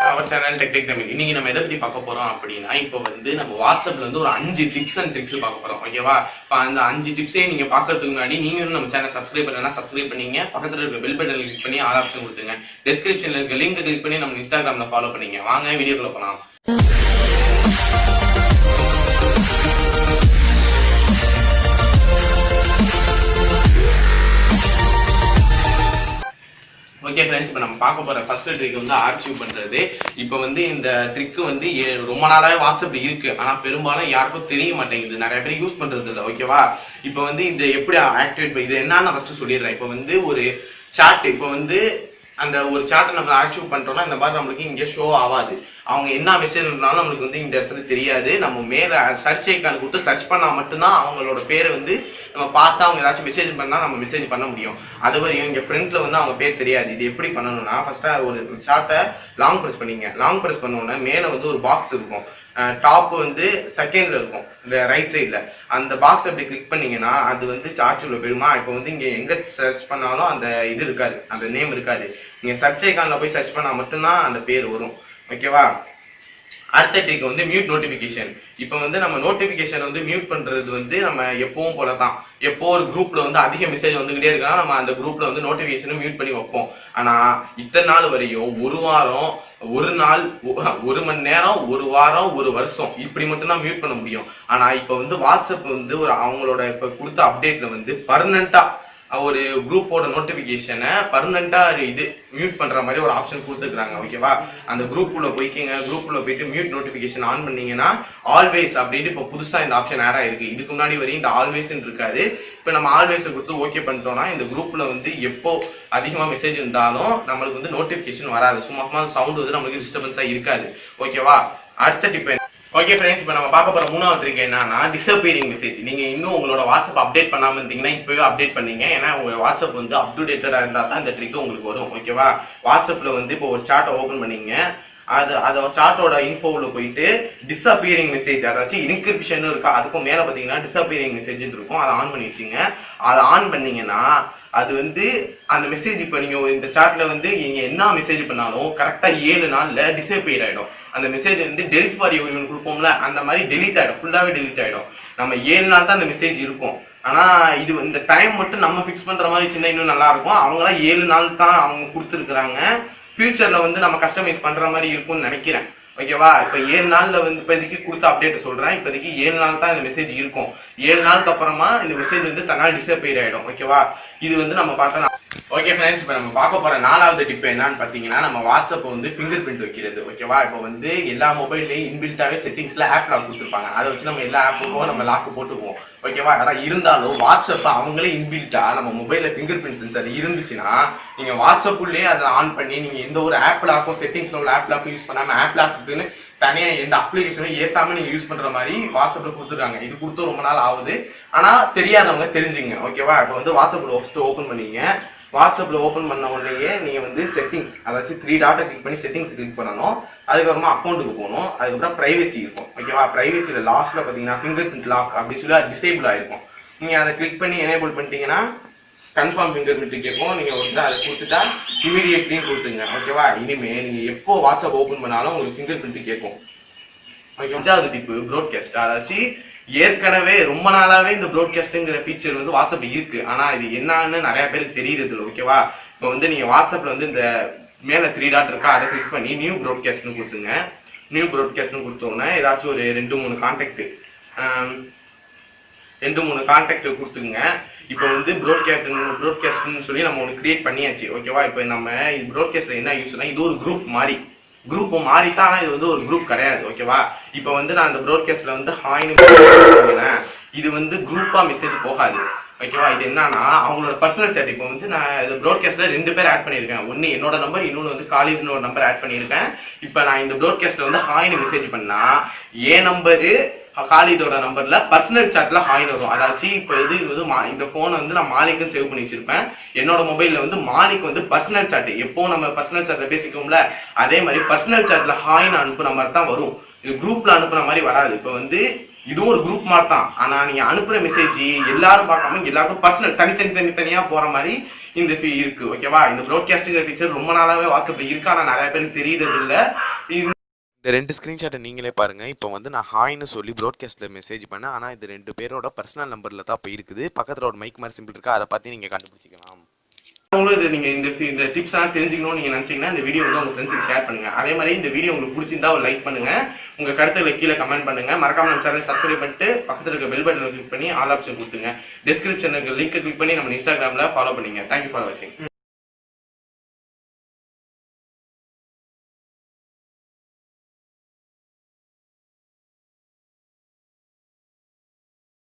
Our channel TechTechtamil. இன்னைக்கு நம்ம எதை பத்தி பார்க்க போறோம் அப்படின்னா, இப்போ வந்து நம்ம வாட்ஸ்அப்ல வந்து ஒரு 5 டிப்ஸ் அண்ட் ட்ரிக்ஸ் பார்க்க போறோம். ஓகேவா? இப்போ அந்த 5 டிப்ஸையும் நீங்க பார்க்கறதுக்கு முன்னாடி நீங்களும் நம்ம சேனல் சப்ஸ்கிரைப் பண்ணலன்னா சப்ஸ்கிரைப் பண்ணீங்க. பக்கத்துல இருக்க பெல் பட்டன் கிளிக் பண்ணி ஆல் ஆப்ஷன் கொடுத்துங்க. டிஸ்கிரிப்ஷன்ல இருக்க லிங்க் கிளிக் பண்ணி நம்ம இன்ஸ்டாகிராம்ல ஃபாலோ பண்ணீங்க. வாங்க வீடியோக்குள்ள போலாம். ஓகே ஃப்ரெண்ட்ஸ், இப்போ நம்ம பார்க்க போற ஃபர்ஸ்ட் ட்ரிக் வந்து ஆர்ச்சிவ் பண்றது. இப்போ வந்து இந்த ட்ரிக் வந்து ரொம்ப நாளாவே வாட்ஸ்அப்ல இருக்கு, ஆனா பெரும்பாலும் யாருக்கும் தெரிய மாட்டேங்குது, நிறைய பேர் யூஸ் பண்றது இல்லை. ஓகேவா? இப்போ வந்து இந்த எப்படி ஆக்டிவேட் இது என்னன்னு ஃபர்ஸ்ட் சொல்லிடுறேன். இப்போ வந்து ஒரு சாட், இப்போ வந்து அந்த ஒரு சாட்டை நம்ம ஆக்டிவ் பண்றோம்னா இந்த மாதிரி நம்மளுக்கு இங்கே ஷோ ஆகாது. அவங்க என்ன மெசேஜ் பண்ணாலும் நம்மளுக்கு வந்து இந்த இடத்துல தெரியாது. நம்ம மேல சர்ச் ஐக்கான் கொடுத்து சர்ச் பண்ணா மட்டும்தான் அவங்களோட பேரை வந்து நம்ம பார்த்தா அவங்க ஏதாச்சும் மெசேஜ் பண்ணா நம்ம மெசேஜ் பண்ண முடியும். அது வரையும் இங்க ஃப்ரண்ட்ல வந்து அவங்க பேர் தெரியாது. இது எப்படி பண்ணணும்னா, ஃபர்ஸ்டா ஒரு ஷார்ட்டை லாங் ப்ரெஸ் பண்ணீங்க. லாங் ப்ரெஸ் பண்ணோன்னா மேல வந்து ஒரு பாக்ஸ் இருக்கும், டாப் வந்து செகண்ட்ல இருக்கும், இந்த ரைட் சைட்ல. அந்த பாக்ஸ் அப்படி கிளிக் பண்ணீங்கன்னா அது வந்து சார்ஜ்ல போயிடுமா. இப்போ வந்து இங்க எங்க சர்ச் பண்ணாலும் அந்த இது இருக்காது, அந்த நேம் இருக்காது. நீங்க சர்ச் ஐக்கான்ல போய் சர்ச் பண்ணா மட்டும்தான் அந்த பேர் வரும். ஓகேவா? அடுத்த ட்ரிக் வந்து மியூட் நோட்டிபிகேஷன். இப்போ வந்து நம்ம நோட்டிபிகேஷன் வந்து மியூட் பண்றது வந்து நம்ம எப்பவும் போலதான். எப்போ ஒரு குரூப்ல வந்து அதிக மெசேஜ் வந்துகிட்டே இருக்கா, நம்ம அந்த குரூப்ல வந்து நோட்டிபிகேஷன் மியூட் பண்ணி வைப்போம். ஆனா இத்தனை நாள் வரையும் ஒரு வாரம், ஒரு நாள், ஒரு மணி நேரம், ஒரு வாரம், ஒரு வருஷம் இப்படி மட்டும்தான் மியூட் பண்ண முடியும். ஆனா இப்ப வந்து வாட்ஸ்அப் வந்து ஒரு அவங்களோட இப்ப கொடுத்த அப்டேட்ல வந்து பர்மனண்டா ஒரு குரூப்போட நோட்டிபிகேஷனை பர்மனண்டா இது மியூட் பண்ற மாதிரி ஒரு ஆப்ஷன் கொடுத்துருக்காங்க. ஓகேவா? அந்த குரூப்புள்ள போய்க்கிங்க. குரூப்புள்ள போயிட்டு மியூட் நோட்டிபிகேஷன் ஆன் பண்ணீங்கன்னா ஆல்வேஸ் அப்படின்னு இப்போ புதுசா இந்த ஆப்ஷன் ஆட் ஆயிருக்கு. இதுக்கு முன்னாடி வரையும் இந்த ஆல்வேஸ் இருக்காது. இப்போ நம்ம ஆல்வேஸ் கொடுத்து ஓகே பண்ணிட்டோம்னா இந்த குரூப்ல வந்து எப்போ அதிகமா மெசேஜ் இருந்தாலும் நம்மளுக்கு வந்து நோட்டிபிகேஷன் வராது. சும்மா சவுண்ட் வந்து நம்மளுக்கு டிஸ்டர்பன்ஸா இருக்காது. ஓகேவா? அடுத்த டிப். ஓகே ஃப்ரெண்ட்ஸ், இப்போ நம்ம பார்க்க போற மூணாவது ட்ரிக் என்னன்னா டிசப்பியரிங் மெசேஜ். நீங்க இன்னும் உங்களோட வாட்ஸ்அப் அப்டேட் பண்ணாம இருந்தீங்கன்னா இப்பவே அப்டேட் பண்ணீங்க. ஏன்னா உங்க வாட்ஸ்அப் வந்து அப் டு டேட்டடா இருந்தா தான் இந்த ட்ரிக் உங்களுக்கு வரும். ஓகேவா? வாட்ஸ்அப்ல வந்து இப்போ ஒரு சார்ட்டை ஓபன் பண்ணீங்க. அது சார்ட்டோட இன்ஃபோல போயிட்டு டிசப்பியரிங் மெசேஜ், அதாச்சும் இன்கிரிப்ஷன் இருக்கா, அதுக்கும் மேல பாத்தீங்கன்னா டிசப்பியரிங் மெசேஜ் இருக்கும். அதை ஆன் பண்ணி வச்சுங்க. அதை ஆன் பண்ணீங்கன்னா அது வந்து அந்த மெசேஜ் இப்போ நீங்க இந்த சார்ட்ல வந்து நீங்க என்ன மெசேஜ் பண்ணாலும் கரெக்டா 7 நாள்ல டிசப்பியர் ஆயிடும். அந்த மெசேஜ் வந்து டெலிட் ஃபார் எவ்ரிவன் கொடுப்போம்ல, அந்த மாதிரி டெலிட் ஆயிடும், ஃபுல்லாவே டெலிட் ஆயிடும். நம்ம 7 நாள் தான் அந்த மெசேஜ் இருக்கும். ஆனா இது இந்த டைம் மட்டும் நம்ம பிக்ஸ் பண்ற மாதிரி சின்ன இன்னும் நல்லா இருக்கும். அவங்களாம் 7 நாள் தான் அவங்க கொடுத்துருக்காங்க. ஃபியூச்சர்ல வந்து நம்ம கஸ்டமைஸ் பண்ற மாதிரி இருக்கும்னு நினைக்கிறேன். ஓகேவா? இப்ப 7 நாள்ல வந்து இப்போதைக்கு கொடுத்த அப்டேட் சொல்றேன். இப்போதைக்கு 7 நாள் தான் இந்த மெசேஜ் இருக்கும். 7 நாளுக்கு அப்புறமா இந்த மெசேஜ் வந்து தன்னால் டிசப்பியர் ஆயிடும். ஓகேவா? இது வந்து நம்ம பார்த்தா. ஓகே ஃப்ரெண்ட்ஸ், இப்போ நம்ம பார்க்க போற 4வது டிப் என்னன்னு பாத்தீங்கன்னா, நம்ம வாட்ஸ்அப் வந்து ஃபிங்கர் பிரிண்ட் வைக்கிறது. ஓகேவா? இப்போ வந்து எல்லா மொபைல்லையும் இன்பில்ட்டாவே செட்டிங்ஸ்ல ஆப் லாக் கொடுத்துருப்பாங்க. அதை வச்சு நம்ம எல்லா ஆப்புக்கும் நம்ம லாக் போட்டுக்குவோம். ஓகேவா? ஆனா இருந்தாலும் வாட்ஸ்அப் அவங்களே இன்பில்ட்டா நம்ம மொபைல்ல ஃபிங்கர் பிரிண்ட் சென்சார் இருந்துச்சுன்னா நீங்க வாட்ஸ்அப் உள்ளே அதை ஆன் பண்ணி நீங்க எந்த ஒரு ஆப் லாக்கும் செட்டிங்ஸ்ல உள்ள ஆப் லாக்கும் யூஸ் பண்ணாம ஆப் லாக்குன்னு தனியா எந்த அப்ளிகேஷனும் ஏசாம நீங்க யூஸ் பண்ற மாதிரி வாட்ஸ்அப்ல கொடுத்துருக்காங்க. இது கொடுத்து ரொம்ப நாள் ஆகுது, ஆனா தெரியாதவங்க தெரிஞ்சுங்க. ஓகேவா? இப்போ வந்து வாட்ஸ்அப்ல ஃபர்ஸ்ட் ஓபன் பண்ணீங்க. வாட்ஸ்அப்ல ஓபன் பண்ண உடனே நீங்க வந்து செட்டிங்ஸ், அதாச்சும் 3 டாட்டை கிளிக் பண்ணி செட்டிங்ஸ் கிளிக் பண்ணணும். அதுக்கப்புறமா அக்கௌண்ட்டுக்கு போகணும். அதுக்கப்புறம் பிரைவசி இருக்கும். ஓகேவா? பிரைவசியில லாஸ்ட்ல பாத்தீங்கன்னா ஃபிங்கர்பிரிண்ட் லாக் அப்படின்னு சொல்லி அது டிசேபிள் ஆயிருக்கும். நீங்க அதை கிளிக் பண்ணி எனேபிள் பண்ணிட்டீங்கன்னா கன்ஃபார்ம் ஃபிங்கர் பிரிண்ட் கேட்கும். நீங்க வந்து அதை கொடுத்துட்டா இமீடியட்லியும் கொடுத்துங்க. ஓகேவா? இனிமே நீங்க எப்போ வாட்ஸ்அப் ஓபன் பண்ணாலும் உங்களுக்கு ஃபிங்கர் பிரிண்ட் கேட்கும். ஓகே. 5வது டிப் ப்ராட்காஸ்ட். அதாச்சும் ஏற்கனவே ரொம்ப நாளாவே இந்த ப்ராட்காஸ்ட்ங்கிற ஃபீச்சர் வந்து வாட்ஸ்அப்ல இருக்கு, ஆனா இது என்னன்னு நிறைய பேருக்கு தெரியுது இல்லை. ஓகேவா? இப்போ வந்து நீங்க வாட்ஸ்அப்ல வந்து இந்த மேல 3 டாட் இருக்கா, அதை கிளிக் பண்ணி நியூ ப்ராட்காஸ்ட்னு கொடுத்துங்க. நியூ ப்ராட்காஸ்ட்னு கொடுத்தோன்னே ஏதாச்சும் ஒரு 2-3 கான்டாக்ட் கொடுத்துங்க. இப்போ வந்து ப்ராட்காஸ்ட்னு சொல்லி நம்ம ஒன்று கிரியேட் பண்ணியாச்சு. ஓகேவா? இப்போ நம்ம ப்ராட்காஸ்ட்ல என்ன யூஸ்னா, இது ஒரு குரூப் மாதிரி. குரூப் மாறித்தான், இது வந்து ஒரு குரூப் கிடையாது. ஓகேவா? இப்போ வந்து நான் இந்த ப்ராட்காஸ்ட்ல வந்து ஹாய்னு இது வந்து குரூப்பா மெசேஜ் போகாது. ஓகேவா? இது என்னன்னா அவங்களோட பர்சனல் சாட். இப்போ வந்து நான் இந்த ப்ராட்காஸ்ட்ல 2 பேர் ஆட் பண்ணியிருக்கேன். ஒன்னு என்னோட நம்பர், இன்னொன்னு வந்து காலேஜ்னு ஒரு நம்பர் ஆட் பண்ணியிருக்கேன். இப்போ நான் இந்த ப்ராட்காஸ்ட்ல வந்து ஹாய்னு மெசேஜ் பண்ணா என் நம்பரு காலிதோட நம்பர்ல பர்சனல் சாட்ல ஹாய்னு வரும். அதாச்சும் இப்போ இது இந்த போனை வந்து நான் மாலிக்கும் சேவ் பண்ணி வச்சிருப்பேன். என்னோட மொபைல்ல வந்து மாலிக் வந்து பர்சனல் சாட், எப்போ நம்ம பர்சனல் சாட்ல பேசிக்கோம்ல அதே மாதிரி பர்சனல் சாட்ல ஹாய்னு அனுப்புற மாதிரி தான் வரும். இது குரூப்ல அனுப்புற மாதிரி வராது. இப்போ வந்து இதுவும் ஒரு குரூப் மாதிரி தான், ஆனா நீங்க அனுப்புற மெசேஜ் எல்லாரும் பார்க்காம எல்லாருக்கும் பர்சனல் தனித்தனியா போற மாதிரி இந்த இருக்கு. ஓகேவா? இந்த ப்ராட்காஸ்டிங் ஃபீச்சர் ரொம்ப நாளாவே வாட்ஸ்அப்ல இருக்கு, ஆனா நிறைய பேருக்கு தெரியுறது இல்ல. இந்த 2 ஸ்க்ரீன்ஷாட்டை நீங்களே பாருங்கள். இப்போ வந்து நான் ஹாய்னு சொல்லி ப்ராட்காஸ்ட்டில் மெசேஜ் பண்ணேன். ஆனால் இது 2 பேரோட பர்சனல் நம்பரில் தான் இப்போ இருக்குது. பக்கத்தில் ஒரு மைக் மாதிரி சிம்பிள் இருக்கா, அதை பார்த்து நீங்கள் கண்டுபிடிச்சிக்கலாம். இது நீங்க இந்த டிப்ஸ் எல்லாம் தெரிஞ்சுக்கணும்னு நீங்க நினைச்சீங்கன்னா இந்த வீடியோ வந்து உங்க ஃப்ரெண்ட்ஸுக்கு ஷேர் பண்ணுங்க. அதே மாதிரி இந்த வீடியோ உங்களுக்கு பிடிச்சிருந்தா ஒரு லைக் பண்ணுங்க, உங்க கருத்துக்களை கீழே கமெண்ட் பண்ணுங்க, மறக்காம நம்ம சேனலை சப்ஸ்கிரைப் பண்ணிட்டு பக்கத்துல இருக்க பெல் பட்டனை கிளிக் பண்ணி ஆல் ஆப்ஷன் கொடுத்துங்க. டிஸ்கிரிப்ஷனுக்கு லிங்க் கிளிக் பண்ணி நம்ம இன்ஸ்டாகிராம்ல ஃபாலோ பண்ணுங்க. தேங்க்யூ ஃபார் வாட்சிங்.